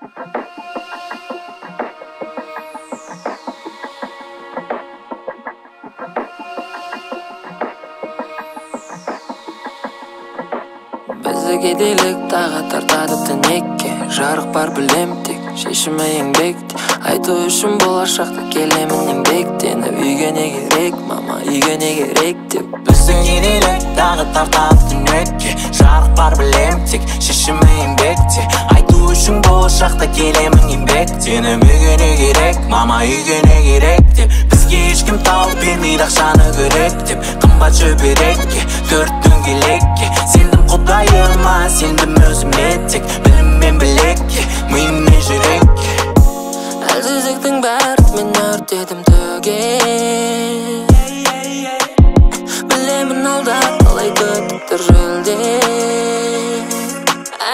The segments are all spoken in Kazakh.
Bizi kedilik tağa tartadi tinekке. Жарық бар білем тек, шешімі еңбекте. Айту үшін болашақта келемін еңбектеніп. Үйге не керек, мама, үйге не керек деп. Біздің кедейлік тағы тартады түнекке. Жарық бар білем тек, шешімі еңбекте. Айту үшін болашақта келемін еңбектеніп. Үйге не керек, мама, үйге не керек деп. Бізге ешкім тауып бермейді ақшаны керек деп. Қымбат шөберекке, төрт дөңгелекке. Сендім құдайыма, сендім өзіме тек. Білім мен білекке, миым мен жүрекке. Әлсіздіктің бәрін мен өртедім төге. Білемін алда қалай күтіп тұр жөлде.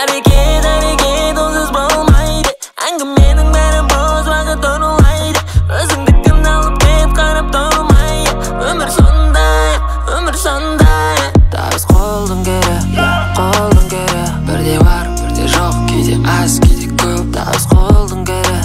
Әрекет онсыз болмайды. Әңгіменің бәрі бос уақыт орылайды. Өзіңді қиналып кеп қарап тұрмайды. Өмір сондай, өмір сондай. Табыс қолдың кері, қолдың кері. Бірде бар, бірде жоқ, кейде аз, кейде көп. Табыс қолдың кері,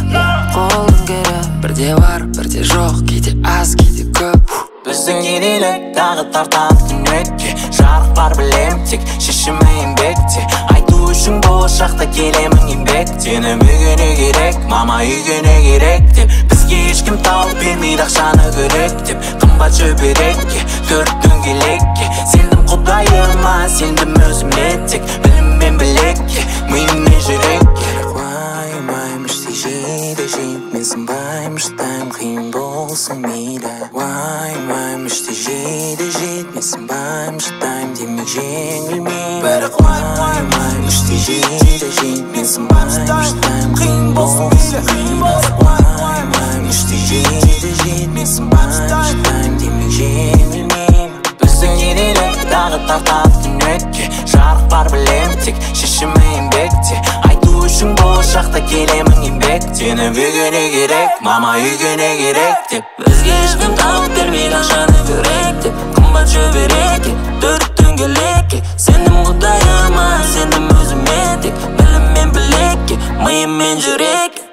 қолдың кері. Бірде бар, бірде жоқ, кейде аз, кейде көп. Біздің кедейлік тағы тартады түнекке. Жарық бар білем тек, шешімі еңбекте. Айту үшін болашақта келемін еңбектеніп. Үйге не керек, мама, үйге не керек деп. Бізге ешкім тауып бермейді ақшаны керек деп. Қымбат шөберекке, төрт дөңгелекке. Сендім құдайыма, сендім өзіме тек. Білім мен білекке, миым мен жүрекке. Уайымаймын іштей жейді жейді. Мен сынбаймын шыдаймын, қиын болсын мейлі. Уайымаймын іштей жейді жейді. Мен сынбаймын шыдаймын, демек жеңілмеймін. Бірақ уайымаймын іштей жейді жейді. Мен сынбаймын шыдаймын, қиын болсын мейлі. Уайымаймын іштей жейді жейді. Мен сынбаймын шыдаймын, демек жеңілмеймін. Біздің кедейлік тағы тартады түнекке. Жарық бар білем тек, шешімі еңбекте. Айту үшін болашақта келемін еңбектеніп. Үйге не керек, мама, үйге не керек деп. Бізге ешкім тауып бермейді ақшаны керек деп. Қымбат шөберекке, төрт дөңгелекке. Сендім құдайыма, сендім өзіме тек. Білім мен білекке, миым мен жүрекке.